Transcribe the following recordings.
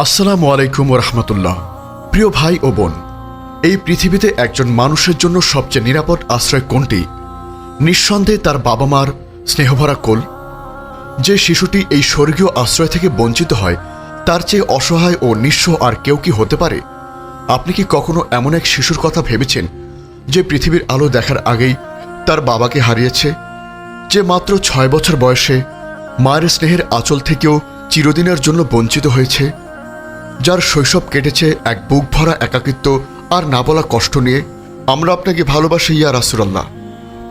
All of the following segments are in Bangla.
আসসালামু আলাইকুম ওয়া রাহমাতুল্লাহ। প্রিয় ভাই ও বোন, এই পৃথিবীতে একজন মানুষের জন্য সবচেয়ে নিরাপদ আশ্রয় কোনটি? নিঃসন্দেহে তার বাবা মার স্নেহভরা কোল। যে শিশুটি এই স্বর্গীয় আশ্রয় থেকে বঞ্চিত হয়, তার চেয়ে অসহায় ও নিঃস্ব আর কেউ কি হতে পারে? আপনি কি কখনো এমন এক শিশুর কথা ভেবেছেন যে পৃথিবীর আলো দেখার আগেই তার বাবাকে হারিয়েছে, যে মাত্র 6 বছর বয়সে মায়ের স্নেহের আঁচল থেকেও চিরদিনের জন্য বঞ্চিত হয়েছে, যার শৈশব কেটেছে এক বুক ভরা একাকিত্ব আর না বলা কষ্ট নিয়ে? আমরা আপনাকে ভালোবাসি ইয়া রাসূলুল্লাহ,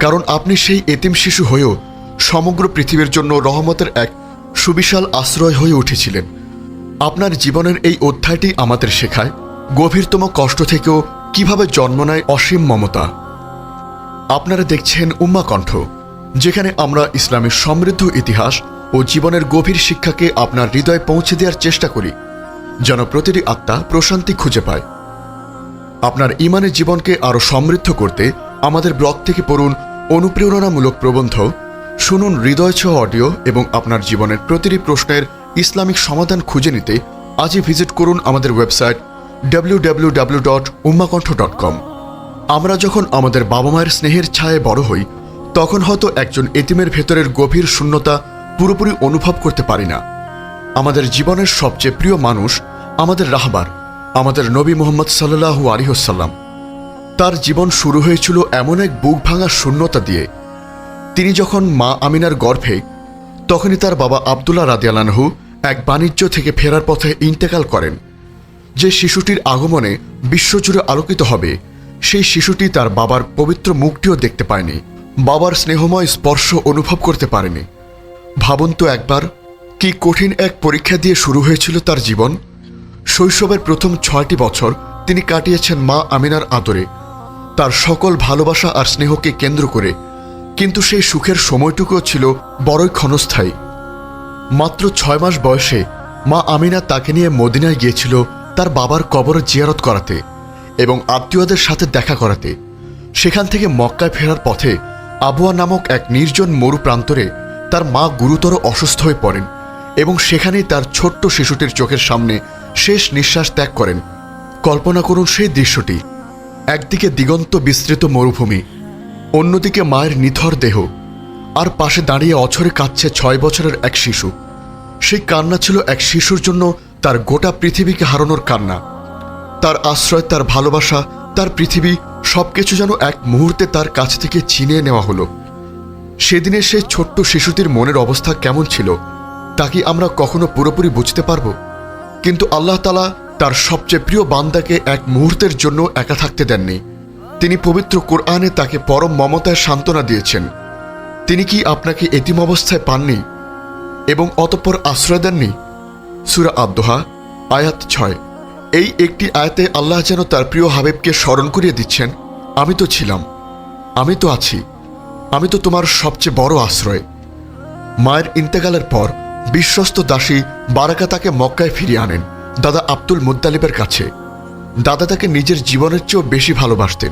কারণ আপনি সেই এতিম শিশু হয়েও সমগ্র পৃথিবীর জন্য রহমতের এক সুবিশাল আশ্রয় হয়ে উঠেছিলেন। আপনার জীবনের এই অধ্যায়টি আমাদের শেখায় গভীরতম কষ্ট থেকেও কিভাবে জন্ম নেয় অসীম মমতা। আপনারা দেখছেন উম্মা কণ্ঠ, যেখানে আমরা ইসলামের সমৃদ্ধ ইতিহাস ও জীবনের গভীর শিক্ষাকে আপনার হৃদয়ে পৌঁছে দেওয়ার চেষ্টা করি, যেন প্রতিটি আত্মা প্রশান্তি খুঁজে পায়। আপনার ঈমানের জীবনকে আরও সমৃদ্ধ করতে আমাদের ব্লগ থেকে পড়ুন অনুপ্রেরণামূলক প্রবন্ধ, শুনুন হৃদয়ছোঁয়া অডিও এবং আপনার জীবনের প্রতিটি প্রশ্নের ইসলামিক সমাধান খুঁজে নিতে আজই ভিজিট করুন আমাদের ওয়েবসাইট www.ummakontho.com। আমরা যখন আমাদের বাবা মায়ের স্নেহের ছায়ে বড় হই, তখন হয়তো একজন এতিমের ভেতরের গভীর শূন্যতা পুরোপুরি অনুভব করতে পারি না। আমাদের জীবনের সবচেয়ে প্রিয় মানুষ আমাদের রাহবার, আমাদের নবী মুহাম্মদ সাল্লাল্লাহু আলাইহি ওয়াসাল্লাম। তার জীবন শুরু হয়েছিল এমন এক বুক ভাঙা শূন্যতা দিয়ে। তিনি যখন মা আমিনার গর্ভে, তখনই তার বাবা আব্দুল্লাহ রাদিয়াল্লাহু আনহু এক বাণিজ্য থেকে ফেরার পথে ইন্তেকাল করেন। যে শিশুটির আগমনে বিশ্বজুড়ে আলোকিত হবে, সেই শিশুটি তার বাবার পবিত্র মুখটিও দেখতে পায়নি, বাবার স্নেহময় স্পর্শ অনুভব করতে পারেনি। ভাবুন তো একবার, কি কঠিন এক পরীক্ষা দিয়ে শুরু হয়েছিল তার জীবন। শৈশবের প্রথম 6টি বছর তিনি কাটিয়েছেন মা আমিনার আদরে, তার সকল ভালোবাসা আর স্নেহকে কেন্দ্র করে। কিন্তু সেই সুখের সময়টুকুও ছিল বড়ই ক্ষণস্থায়ী। মাত্র 6 মাস বয়সে মা আমিনা তাকে নিয়ে মদিনায় গিয়েছিল তার বাবার কবর জিয়ারত করাতে এবং আত্মীয়দের সাথে দেখা করাতে। সেখান থেকে মক্কায় ফেরার পথে আবওয়া নামক এক নির্জন মরু প্রান্তরে তার মা গুরুতর অসুস্থ হয়ে পড়েন এবং সেখানেই তার ছোট্ট শিশুটির চোখের সামনে শেষ নিঃশ্বাস ত্যাগ করেন। কল্পনা করুন সেই দৃশ্যটি। একদিকে দিগন্ত বিস্তৃত মরুভূমি, অন্যদিকে মায়ের নিথর দেহ, আর পাশে দাঁড়িয়ে অঝরে কাঁদছে 6 বছরের এক শিশু। সেই কান্না ছিল এক শিশুর জন্য তার গোটা পৃথিবীকে হারানোর কান্না। তার আশ্রয়, তার ভালোবাসা, তার পৃথিবী সবকিছু যেন এক মুহূর্তে তার কাছ থেকে ছিনিয়ে নেওয়া হলো। সেদিনে সেই ছোট্ট শিশুটির মনের অবস্থা কেমন ছিল তা কি আমরা কখনো পুরোপুরি বুঝতে পারব? কিন্তু আল্লাহ তাআলা তার সবচেয়ে প্রিয় বান্দাকে এক মুহূর্তের জন্য একা থাকতে দেননি। তিনি পবিত্র কোরআনে তাকে পরম মমতায় সান্ত্বনা দিয়েছেন। তিনি কি আপনাকে এতিম অবস্থায় পাননি এবং অতঃপর আশ্রয় দেননি? সূরা আদ-দোহা আয়াত 6। এই একটি আয়াতে আল্লাহ যেন তার প্রিয় হাবিবকে স্মরণ করিয়ে দিচ্ছেন, আমি তো ছিলাম, আমি তো আছি, আমি তো তোমার সবচেয়ে বড় আশ্রয়। মায়ের ইন্তেকালের পর বিশ্বস্ত দাসী বারাকা তাকে মক্কায় ফিরিয়ে আনেন দাদা আব্দুল মুত্তালিবের কাছে। দাদা তাকে নিজের জীবনের চেয়েও বেশি ভালোবাসতেন।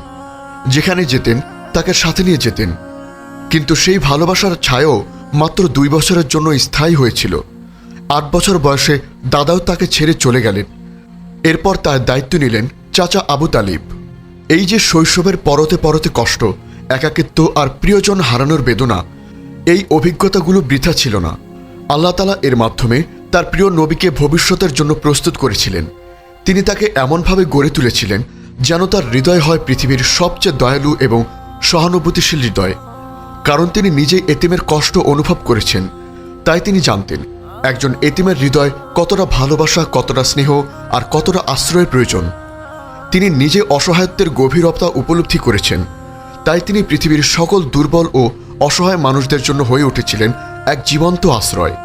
যেখানে যেতেন তাকে সাথে নিয়ে যেতেন। কিন্তু সেই ভালোবাসার ছায়াও মাত্র 2 বছরের জন্য স্থায়ী হয়েছিল। 8 বছর বয়সে দাদাও তাকে ছেড়ে চলে গেলেন। এরপর তার দায়িত্ব নিলেন চাচা আবু তালিব। এই যে শৈশবের পরতে পরতে কষ্ট, একাকিত্ব আর প্রিয়জন হারানোর বেদনা, এই অভিজ্ঞতাগুলো বৃথা ছিল না। আল্লাহ তাআলা এর মাধ্যমে তার প্রিয় নবীকে ভবিষ্যতের জন্য প্রস্তুত করেছিলেন। তিনি তাকে এমনভাবে গড়ে তুলেছিলেন যেন তার হৃদয় হয় পৃথিবীর সবচেয়ে দয়ালু এবং সহানুভূতিশীল হৃদয়। কারণ তিনি নিজেই এতিমের কষ্ট অনুভব করেছেন, তাই তিনি জানতেন একজন এতিমের হৃদয় কতটা ভালোবাসা, কতটা স্নেহ আর কতটা আশ্রয়ের প্রয়োজন। তিনি নিজে অসহায়ত্বের গভীরতা উপলব্ধি করেছেন, তাই তিনি পৃথিবীর সকল দুর্বল ও অসহায় মানুষদের জন্য হয়ে উঠেছিলেন এক জীবন্ত আশ্রয়।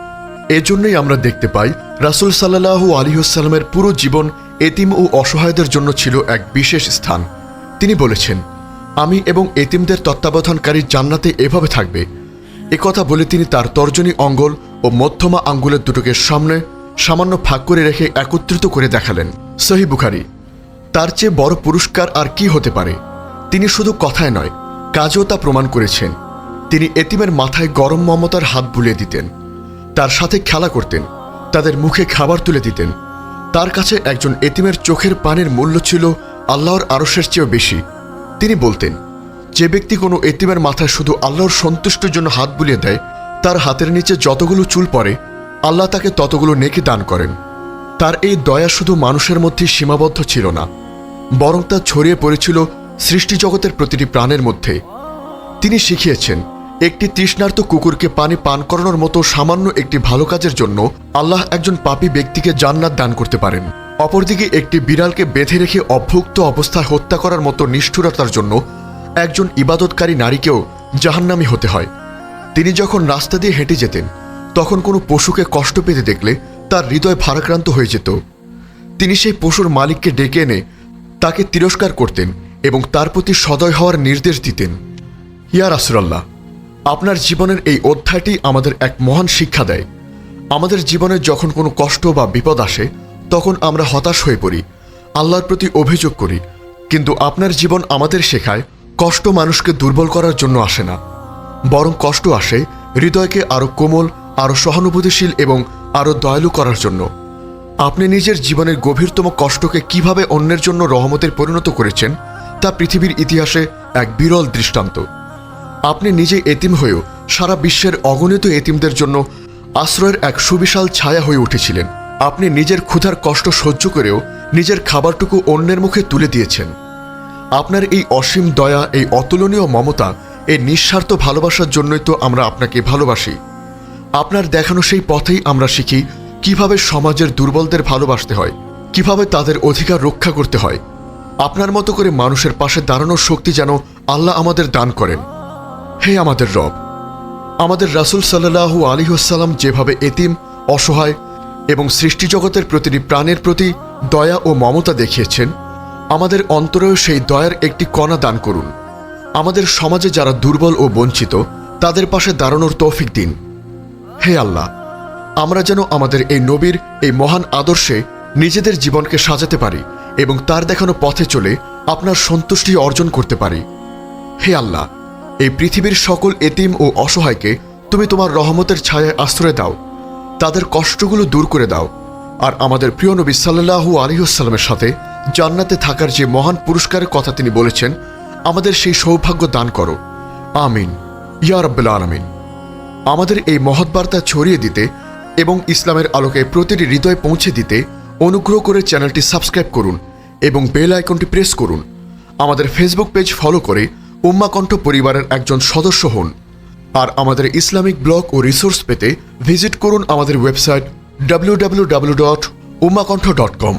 এজন্যই আমরা দেখতে পাই রাসূল সাল্লাল্লাহু আলাইহি ওয়াসাল্লামের পুরো জীবন এতিম ও অসহায়দের জন্য ছিল এক বিশেষ স্থান। তিনি বলেছেন, আমি এবং এতিমদের তত্ত্বাবধানকারী জান্নাতে এভাবে থাকবে। একথা বলে তিনি তার তর্জনী অঙ্গুল ও মধ্যমা আঙ্গুলের দুটোকে সামনে সামান্য ফাঁক করে রেখে একত্রিত করে দেখালেন। সহিহ বুখারী। তার চেয়ে বড় পুরস্কার আর কি হতে পারে? তিনি শুধু কথায় নয়, কাজেও তা প্রমাণ করেছেন। তিনি এতিমের মাথায় গরম মমতার হাত বুলিয়ে দিতেন, তার সাথে খেলা করতেন, তাদের মুখে খাবার তুলে দিতেন, তার কাছে একজন এতিমের চোখের পানির মূল্য ছিল আল্লাহর আরশের চেয়েও বেশি। তিনি বলতেন, যে ব্যক্তি কোনো এতিমের মাথায় শুধু আল্লাহর সন্তুষ্টির জন্য হাত বুলিয়ে দেয়, তার হাতের নিচে যতগুলো চুল পড়ে আল্লাহ তাকে ততগুলো নেকি দান করেন। তার এই দয়া শুধু মানুষের মধ্যে সীমাবদ্ধ ছিল না, বরং তা ছড়িয়ে পড়েছিল সৃষ্টি জগতের প্রতিটি প্রাণের মধ্যে। তিনি শিখিয়েছেন, একটি তৃষ্ণার্ত কুকুরকে পানি পান করানোর মতো সামান্য একটি ভালো কাজের জন্য আল্লাহ একজন পাপী ব্যক্তিকে জান্নাত দান করতে পারেন। অপরদিকে একটি বিড়ালকে বেঁধে রেখে অভুক্ত অবস্থায় হত্যা করার মতো নিষ্ঠুরতার জন্য একজন ইবাদতকারী নারীকেও জাহান্নামী হতে হয়। তিনি যখন রাস্তা দিয়ে হেঁটে যেতেন, তখন কোনো পশুকে কষ্ট পেতে দেখলে তার হৃদয় ভারাক্রান্ত হয়ে যেত। তিনি সেই পশুর মালিককে ডেকে এনে তাকে তিরস্কার করতেন এবং তার প্রতি সদয় হওয়ার নির্দেশ দিতেন। ইয়া রাসূলুল্লাহ, আপনার জীবনের এই অধ্যায়টি আমাদের এক মহান শিক্ষা দেয়। আমাদের জীবনে যখন কোনো কষ্ট বা বিপদ আসে, তখন আমরা হতাশ হয়ে পড়ি, আল্লাহর প্রতি অভিযোগ করি, কিন্তু আপনার জীবন আমাদের শেখায় কষ্ট মানুষকে দুর্বল করার জন্য আসে না, বরং কষ্ট আসে হৃদয়কে আরও কোমল, আরও সহানুভূতিশীল এবং আরও দয়ালু করার জন্য। আপনি নিজের জীবনের গভীরতম কষ্টকে কিভাবে অন্যের জন্য রহমতের পরিণত করেছেন, তা পৃথিবীর ইতিহাসে এক বিরল দৃষ্টান্ত। আপনি নিজে এতিম হয়েও সারা বিশ্বের অগণিত এতিমদের জন্য আশ্রয়ের এক সুবিশাল ছায়া হয়ে উঠেছিলেন। আপনি নিজের ক্ষুধার কষ্ট সহ্য করেও নিজের খাবারটুকু অন্যের মুখে তুলে দিয়েছেন। আপনার এই অসীম দয়া, এই অতুলনীয় মমতা, এই নিঃস্বার্থ ভালোবাসার জন্যই তো আমরা আপনাকে ভালোবাসি। আপনার দেখানো সেই পথেই আমরা শিখি কিভাবে সমাজের দুর্বলদের ভালোবাসতে হয়, কিভাবে তাদের অধিকার রক্ষা করতে হয়। আপনার মতো করে মানুষের পাশে দাঁড়ানোর শক্তি যেন আল্লাহ আমাদের দান করেন। হে আমাদের রব, আমাদের রাসূল সাল্লাল্লাহু আলাইহি ওয়াসাল্লাম যেভাবে এতিম, অসহায় এবং সৃষ্টি জগতের প্রতিটি প্রাণের প্রতি দয়া ও মমতা দেখিয়েছেন, আমাদের অন্তরেও সেই দয়ার একটি কণা দান করুন। আমাদের সমাজে যারা দুর্বল ও বঞ্চিত, তাদের পাশে দাঁড়ানোর তৌফিক দিন। হে আল্লাহ, আমরা যেন আমাদের এই নবীর এই মহান আদর্শে নিজেদের জীবনকে সাজাতে পারি এবং তার দেখানো পথে চলে আপনার সন্তুষ্টি অর্জন করতে পারি। হে আল্লাহ, এই পৃথিবীর সকল এতিম ও অসহায়কে তুমি তোমার রহমতের ছায়ায় আশ্রয় দাও, তাদের কষ্টগুলো দূর করে দাও, আর আমাদের প্রিয় নবী সাল্লাল্লাহু আলাইহি ওয়াসাল্লামের সাথে জান্নাতে থাকার যে মহান পুরস্কারের কথা তিনি বলেছেন, আমাদের সেই সৌভাগ্য দান করো। আমিন ইয়া রাব্বুল আলামিন। আমাদের এই মহৎ বার্তা ছড়িয়ে দিতে এবং ইসলামের আলোকে প্রতিটি হৃদয়ে পৌঁছে দিতে অনুগ্রহ করে চ্যানেলটি সাবস্ক্রাইব করুন এবং বেল আইকনটি প্রেস করুন। আমাদের ফেসবুক পেজ ফলো করে উম্মাহ কণ্ঠ পরিবারের একজন সদস্য হন। আর আমাদের ইসলামিক ব্লগ ও রিসোর্স পেতে ভিজিট করুন আমাদের ওয়েবসাইট www.ummahkontho.com।